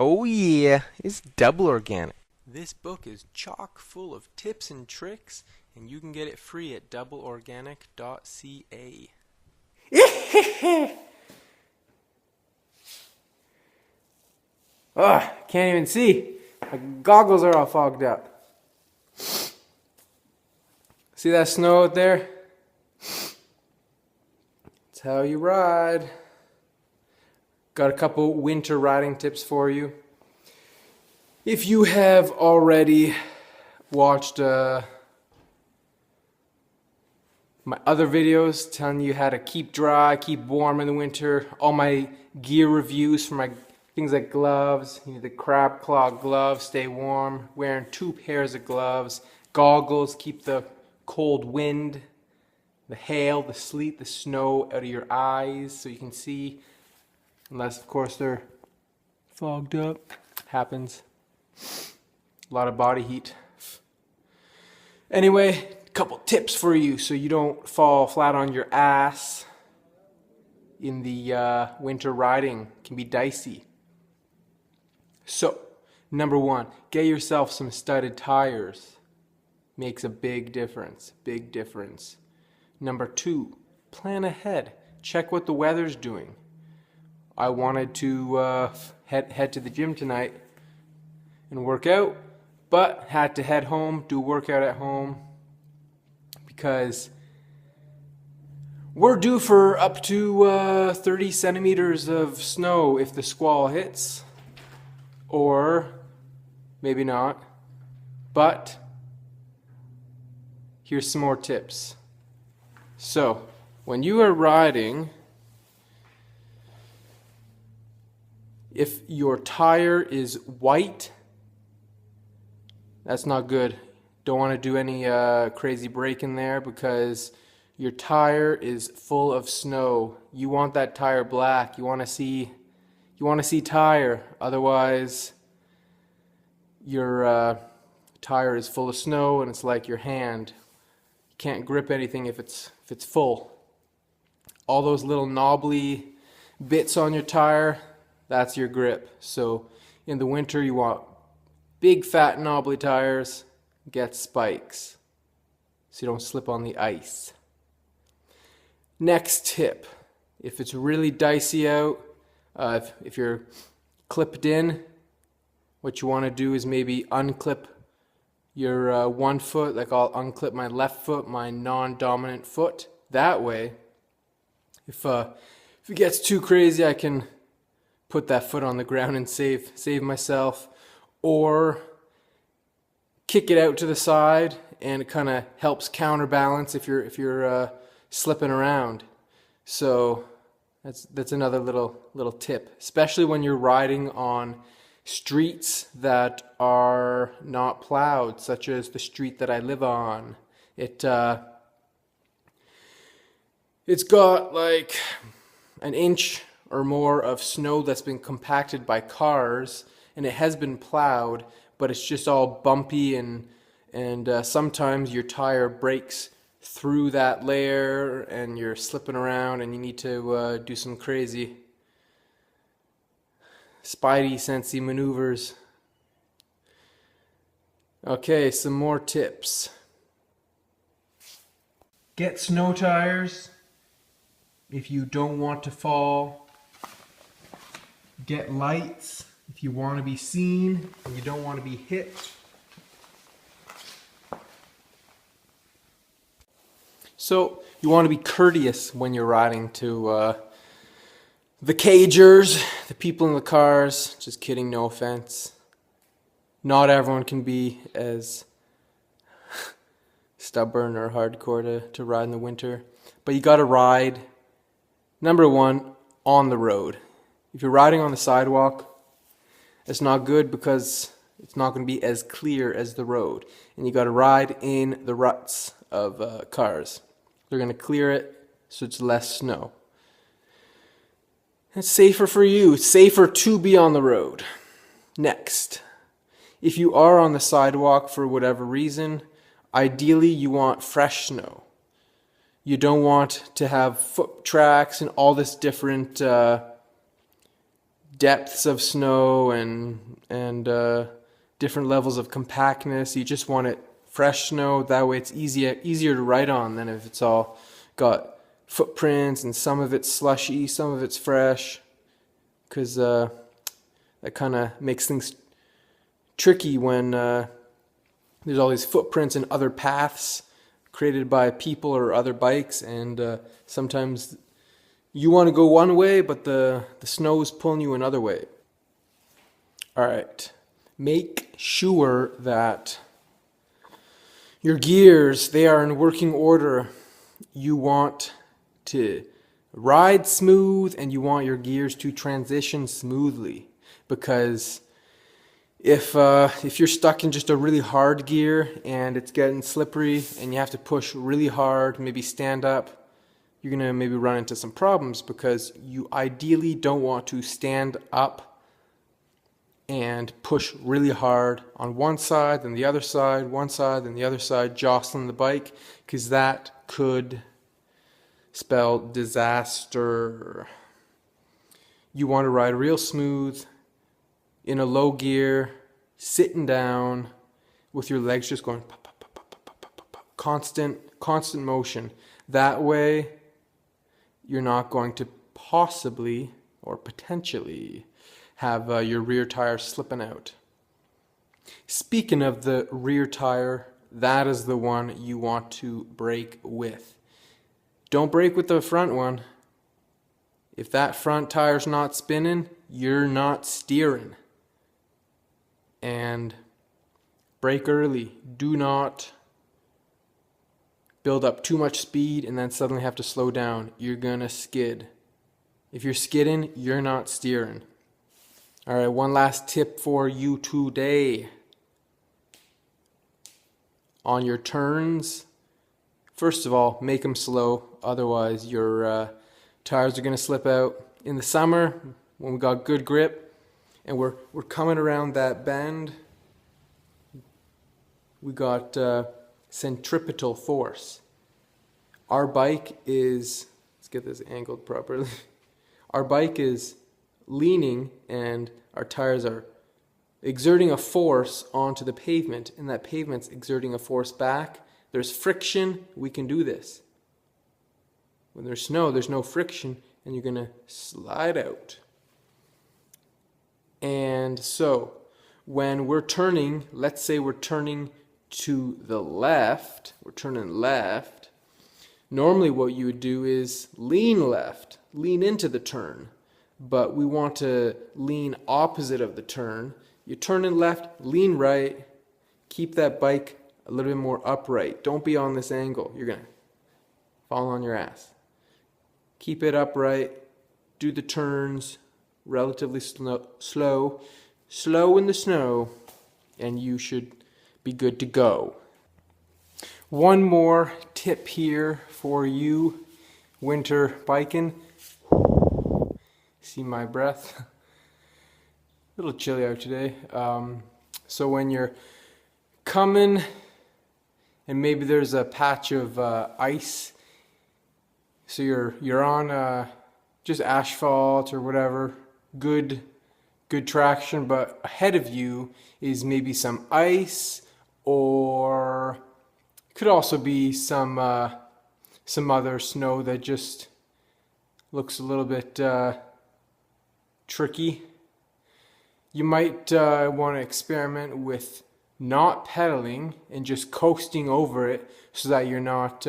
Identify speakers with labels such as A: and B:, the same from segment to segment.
A: Oh yeah, it's double organic. This book is chock full of tips and tricks, and you can get it free at doubleorganic.ca.
B: Ugh, can't even see. My goggles are all fogged up. See that snow out there? That's how you ride. Got a couple winter riding tips for you. If you have already watched my other videos telling you how to keep dry, keep warm in the winter, all my gear reviews for my things like gloves, you need the crab claw gloves, stay warm, wearing 2 pairs of gloves, goggles, keep the cold wind, the hail, the sleet, the snow out of your eyes so you can see, unless of course they're fogged up. Happens. A lot of body heat. Anyway, a couple tips for you so you don't fall flat on your ass in the winter riding. It can be dicey. So, number 1, get yourself some studded tires. Makes a big difference. Big difference. Number 2, plan ahead. Check what the weather's doing. I wanted to head to the gym tonight and work out, but had to head home, do a workout at home because we're due for up to 30 centimeters of snow if the squall hits, or maybe not. But here's some more tips. So, when you are riding, if your tire is white, that's not good. Don't want to do any crazy braking there because your tire is full of snow. You want that tire black. You want to see tire. Otherwise, your tire is full of snow and it's like your hand. You can't grip anything if it's full. All those little knobbly bits on your tire, that's your grip. So in the winter you want big fat knobbly tires, get spikes so you don't slip on the ice. Next tip, if it's really dicey out, if you're clipped in, what you want to do is maybe unclip your one foot, like I'll unclip my left foot, my non-dominant foot. That way, if it gets too crazy, I can put that foot on the ground and save myself, or kick it out to the side, and it kind of helps counterbalance if you're slipping around. So that's another little tip, especially when you're riding on streets that are not plowed, such as the street that I live on. It's got like an inch or more of snow that's been compacted by cars, and it has been plowed, but it's just all bumpy, and sometimes your tire breaks through that layer and you're slipping around and you need to do some crazy spidey sensey maneuvers. Okay, some more tips. Get snow tires if you don't want to fall. Get lights if you want to be seen and you don't want to be hit. So you want to be courteous when you're riding to the cagers, the people in the cars. Just kidding, no offense. Not everyone can be as stubborn or hardcore to ride in the winter. But you got to ride, number 1, on the road. If you're riding on the sidewalk, it's not good because it's not going to be as clear as the road. And you got to ride in the ruts of cars. They're going to clear it so it's less snow. It's safer for you. It's safer to be on the road. Next, if you are on the sidewalk for whatever reason, ideally you want fresh snow. You don't want to have foot tracks and all this different depths of snow and different levels of compactness. You just want it fresh snow. That way it's easier to ride on than if it's all got footprints and some of it's slushy, some of it's fresh, because that kind of makes things tricky when there's all these footprints and other paths created by people or other bikes, and sometimes you want to go one way, but the snow is pulling you another way. All right, make sure that your gears, they are in working order. You want to ride smooth, and you want your gears to transition smoothly, because if you're stuck in just a really hard gear and it's getting slippery and you have to push really hard, maybe stand up, you're going to maybe run into some problems, because you ideally don't want to stand up and push really hard on one side, then the other side, one side, then the other side, jostling the bike, because that could spell disaster. You want to ride real smooth in a low gear, sitting down with your legs just going pop, pop, pop, pop, pop, pop, pop, pop. Constant motion. That way you're not going to possibly or potentially have your rear tire slipping out. Speaking of the rear tire, that is the one you want to brake with. Don't brake with the front one. If that front tire's not spinning, you're not steering. And brake early. Do not build up too much speed and then suddenly have to slow down. You're gonna skid. If you're skidding, you're not steering. All right, one last tip for you today. On your turns, first of all, make them slow. Otherwise, your tires are gonna slip out. In the summer, when we got good grip, and we're coming around that bend, we got centripetal force. Our bike is, let's get this angled properly. Our bike is leaning and our tires are exerting a force onto the pavement, and that pavement's exerting a force back. There's friction, we can do this. When there's snow, there's no friction, and you're gonna slide out. And so, when we're turning, let's say we're turning to the left, we're turning left, normally what you would do is lean left, lean into the turn, but we want to lean opposite of the turn. You're turning left, lean right, keep that bike a little bit more upright. Don't be on this angle, you're going to fall on your ass. Keep it upright, do the turns relatively slow in the snow, and you should be good to go. One more tip here for you winter biking. See my breath? A little chilly out today. So when you're coming and maybe there's a patch of ice, so you're on just asphalt or whatever, good traction, but ahead of you is maybe some ice, or could also be some other snow that just looks a little bit tricky. You might want to experiment with not pedaling and just coasting over it, so that you're not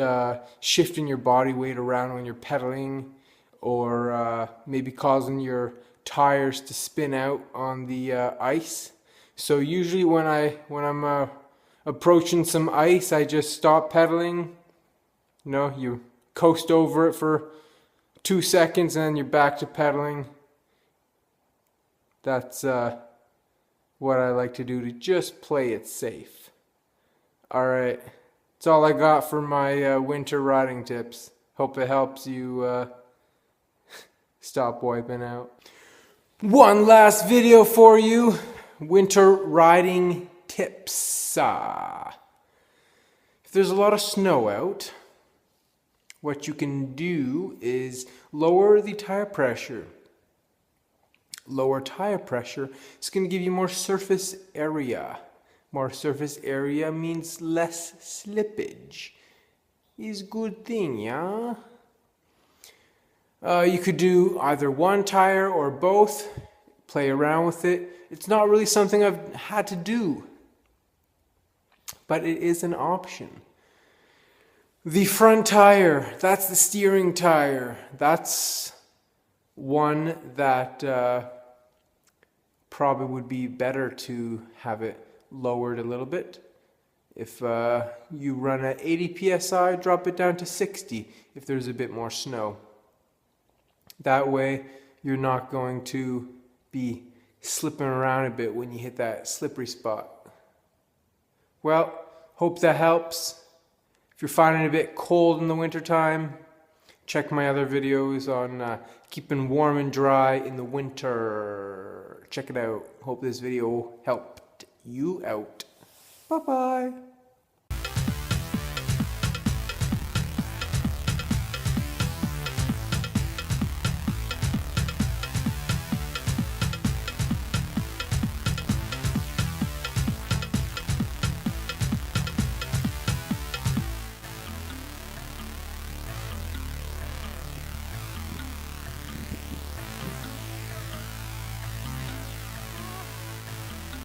B: shifting your body weight around when you're pedaling, or maybe causing your tires to spin out on the ice. So usually when I'm approaching some ice, I just stop pedaling. You know, you coast over it for 2 seconds and then you're back to pedaling. That's what I like to do to just play it safe. Alright, that's all I got for my winter riding tips. Hope it helps you stop wiping out. One last video for you. Winter riding tips. If there's a lot of snow out, what you can do is lower the tire pressure. lower tire pressure, it's going to give you more surface area. More surface area means less slippage. Is good thing, yeah? You could do either one tire or both. Play around with it. It's not really something I've had to do, but it is an option. The front tire, that's the steering tire. That's one that probably would be better to have it lowered a little bit. If you run at 80 psi, drop it down to 60 if there's a bit more snow. That way you're not going to be slipping around a bit when you hit that slippery spot. Well, hope that helps. If you're finding it a bit cold in the wintertime, check my other videos on keeping warm and dry in the winter. Check it out. Hope this video helped you out. Bye-bye.